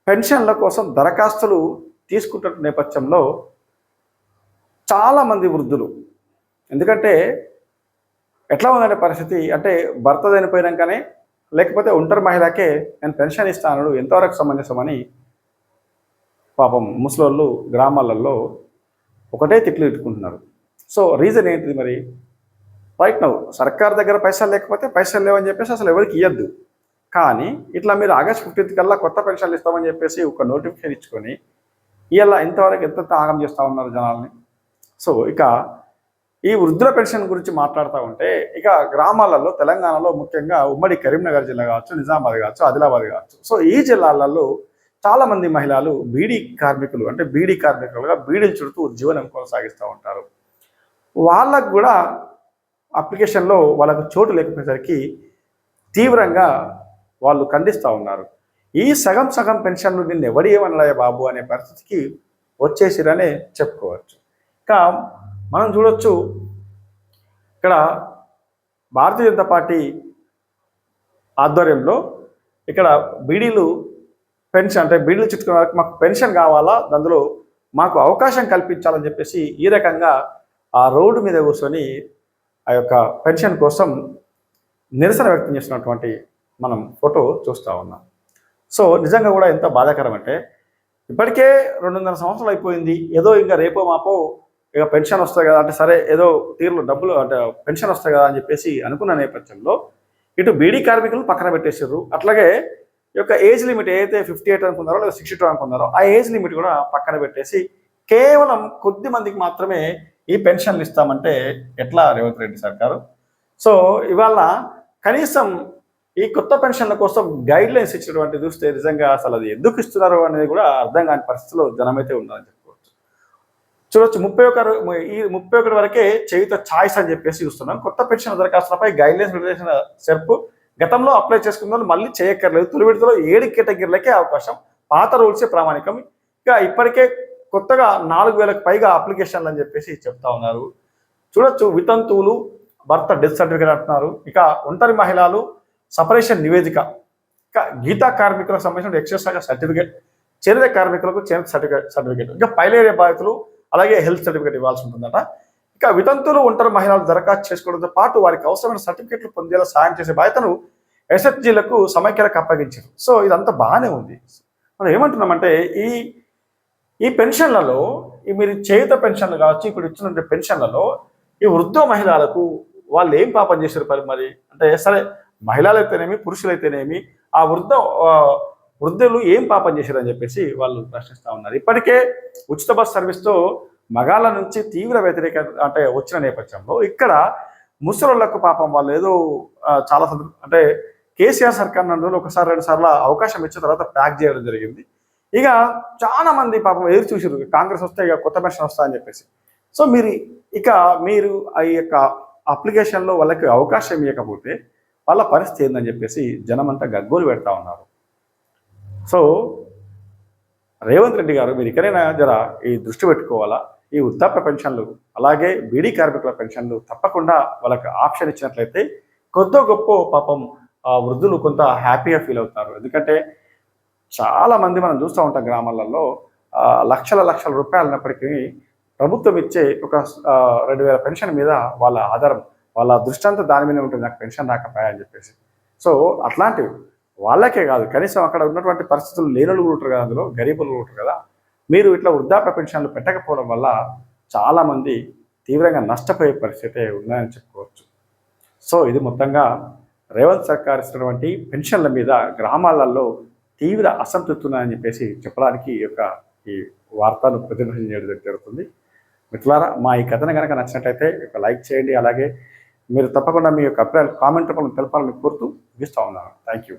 పెన్షన్ల కోసం దరఖాస్తులు తీసుకుంటున్న నేపథ్యంలో చాలామంది వృద్ధులు, ఎందుకంటే ఎట్లా ఉందంటే పరిస్థితి, అంటే భర్త చనిపోయినాకనే లేకపోతే ఒంటరి మహిళకే నేను పెన్షన్ ఇస్తాను ఎంతవరకు సమంజసమని పాపం ముసలోళ్ళు గ్రామాలలో ఒకటే తిట్లు తిట్టుకుంటున్నారు. సో రీజన్ ఏంటిది మరి? రైట్ నౌ సర్కార్ దగ్గర పైసలు లేకపోతే పైసలు లేవని చెప్పేసి అసలు ఎవరికి ఇవ్వద్దు. కానీ ఇట్లా మీరు ఆగస్ట్ 15 కల్లా కొత్త పెన్షన్లు ఇస్తామని చెప్పేసి ఒక నోటిఫికేషన్ ఇచ్చుకొని ఇలా ఇంతవరకు ఎంత ఆగం చేస్తూ ఉన్నారు జనాల్ని. సో ఇక ఈ వృద్ధుల పెన్షన్ గురించి మాట్లాడుతూ ఉంటే ఇక గ్రామాలలో తెలంగాణలో ముఖ్యంగా ఉమ్మడి కరీంనగర్ జిల్లా కావచ్చు, నిజామాబాద్ కావచ్చు, ఆదిలాబాద్ కావచ్చు, సో ఈ జిల్లాలలో చాలామంది మహిళలు బీడీ కార్మికులు, అంటే బీడీ కార్మికులుగా బీడీలు చుడుతూ జీవనం కొనసాగిస్తూ ఉంటారు. వాళ్ళకు కూడా అప్లికేషన్లో వాళ్ళకు చోటు లేకపోయేసరికి తీవ్రంగా వాళ్ళు ఖండిస్తూ ఉన్నారు. ఈ సగం సగం పెన్షన్లు నిన్ను ఎవడు ఏమన్నాయా బాబు అనే పరిస్థితికి వచ్చేసిరనే చెప్పుకోవచ్చు. ఇంకా మనం చూడొచ్చు, ఇక్కడ భారతీయ జనతా పార్టీ ఆధ్వర్యంలో ఇక్కడ బీడీలు పెన్షన్, అంటే బీడీలు చుట్టుకునే వరకు మాకు పెన్షన్ కావాలా, అందులో మాకు అవకాశం కల్పించాలని చెప్పేసి ఈ రకంగా ఆ రోడ్డు మీద కూర్చొని ఆ యొక్క పెన్షన్ కోసం నిరసన వ్యక్తం చేసినటువంటి మనం ఫోటో చూస్తూ ఉన్నాం. సో నిజంగా కూడా ఎంత బాధాకరం అంటే, ఇప్పటికే 200 సంవత్సరాలు అయిపోయింది, ఏదో ఇంకా రేపో మాపో ఇక పెన్షన్ వస్తుంది కదా, అంటే సరే ఏదో తీరులో డబ్బులు అంటే పెన్షన్ వస్తాయి కదా అని చెప్పేసి అనుకున్న నేపథ్యంలో ఇటు బీడీ కార్మికులు పక్కన పెట్టేసారు. అట్లాగే ఈ యొక్క ఏజ్ లిమిట్ ఏదైతే 58 అనుకున్నారో లేదా 62 అనుకున్నారో ఆ ఏజ్ లిమిట్ కూడా పక్కన పెట్టేసి కేవలం కొద్ది మందికి మాత్రమే ఈ పెన్షన్లు ఇస్తామంటే ఎట్లా రేవంత్ రెడ్డి సర్కారు? సో ఇవాళ కనీసం ఈ కొత్త పెన్షన్ల కోసం గైడ్ లైన్స్ ఇచ్చినటువంటి చూస్తే నిజంగా అసలు అది ఎందుకు ఇస్తున్నారు అనేది కూడా అర్థం కాని పరిస్థితిలో జనమైతే ఉందని చెప్పుకోవచ్చు. చూడొచ్చు, 31 వరకే చేయుత ఛాయిస్ అని చెప్పేసి చూస్తున్నాం. కొత్త పెన్షన్ దరఖాస్తులపై గైడ్ లైన్స్ విడుదల చేసిన సెర్ప్ గతంలో అప్లై చేసుకున్న వాళ్ళు మళ్ళీ చేయక్కర్లేదు, తొలి విడతలో 7 కేటగిరీలకే అవకాశం, పాత రూల్సే ప్రామాణికం. ఇక ఇప్పటికే కొత్తగా 4000కు పైగా అప్లికేషన్లు అని చెప్పేసి చెప్తా ఉన్నారు. చూడొచ్చు, వితంతువులు భర్త డెత్ సర్టిఫికేట్ అంటున్నారు, ఇక ఒంటరి మహిళలు సపరేషన్ నివేదిక, ఇక గీతా కార్మికులకు సంబంధించిన ఎక్సైజ్ శాఖ సర్టిఫికేట్, చేనేత కార్మికులకు చేనేత సర్టిఫికేట్, ఇక పైలేరియా బాధితులు అలాగే హెల్త్ సర్టిఫికేట్ ఇవ్వాల్సి ఉంటుందట. ఇక వితంతులు ఒంటరి మహిళలు దరఖాస్తు చేసుకోవడంతో పాటు వారికి అవసరమైన సర్టిఫికేట్లు పొందేలా సాయం చేసే బాధ్యతను ఎస్హెచ్జీలకు సమైక్యలకు అప్పగించారు. సో ఇదంతా బాగానే ఉంది. మనం ఏమంటున్నామంటే ఈ పెన్షన్లలో మీరు చేయుత పెన్షన్లు కావచ్చు, ఇప్పుడు ఇచ్చిన పెన్షన్లలో ఈ వృద్ధ మహిళలకు వాళ్ళు ఏం పాపం చేశారు మరి? అంటే సరే మహిళలైతేనేమి పురుషులైతేనేమి ఆ వృద్ధులు ఏం పాపం చేశారని చెప్పేసి వాళ్ళు ప్రశ్నిస్తూ ఉన్నారు. ఇప్పటికే ఉచిత బస్ సర్వీస్తో మగాళ్ళ నుంచి తీవ్ర వ్యతిరేకత అంటే వచ్చిన నేపథ్యంలో ఇక్కడ ముసలోళ్లకు పాపం వాళ్ళు ఏదో చాలా అంటే కేసీఆర్ సర్కార్ నందు 1-2 సార్లు అవకాశం ఇచ్చిన తర్వాత ప్యాక్ చేయడం జరిగింది. ఇక చాలా మంది పాపం ఎదురు చూసారు, కాంగ్రెస్ వస్తే ఇక కొత్త పెన్షన్ వస్తా అని చెప్పేసి. సో మీరు ఆ యొక్క అప్లికేషన్లో వాళ్ళకి అవకాశం ఇవ్వకపోతే వాళ్ళ పరిస్థితి ఏందని చెప్పేసి జనమంతా గగ్గోలు పెడతా ఉన్నారు. సో రేవంత్ రెడ్డి గారు మీరు ఇక్కడైనా జర ఈ దృష్టి పెట్టుకోవాలా, ఈ వృద్ధాప్య పెన్షన్లు అలాగే బీడీ కార్మికుల పెన్షన్లు తప్పకుండా వాళ్ళకి ఆప్షన్ ఇచ్చినట్లయితే కొద్దో గొప్ప పాపం ఆ వృద్ధులు కొంత హ్యాపీగా ఫీల్ అవుతారు. ఎందుకంటే చాలామంది మనం చూస్తూ ఉంటాం గ్రామాలలో లక్షల రూపాయలు ఉన్నప్పటికీ ప్రభుత్వం ఇచ్చే ఒక 2000 పెన్షన్ మీద వాళ్ళ ఆధారం, వాళ్ళ దృష్టి అంతా దాని మీద ఉంటుంది, నాకు పెన్షన్ రాకపోయా అని చెప్పేసి. సో అట్లాంటివి వాళ్ళకే కాదు, కనీసం అక్కడ ఉన్నటువంటి పరిస్థితులు లేనులు కూడా ఉంటారు కదా, అందులో గరీబులు కూడా ఉంటారు కదా. మీరు ఇట్లా వృద్ధాప్య పెన్షన్లు పెట్టకపోవడం వల్ల చాలామంది తీవ్రంగా నష్టపోయే పరిస్థితి ఉందని చెప్పుకోవచ్చు. సో ఇది మొత్తంగా రేవంత్ సర్కార్ ఇస్తున్నటువంటి పెన్షన్ల మీద గ్రామాలలో తీవ్ర అసంతృప్తి ఉన్నాయని చెప్పేసి చెప్పడానికి ఈ వార్తను ప్రతిధ్వనించడం చేయడం జరుగుతుంది. మిత్రులారా, మా ఈ కథను కనుక నచ్చినట్లయితే ఒక లైక్ చేయండి, అలాగే మీరు తప్పకుండా మీ యొక్క అభిప్రాయాలు కామెంట్ రూపంలో తెలపాలని కోరుతూ ముగిస్తూ ఉన్నాను. Thank you.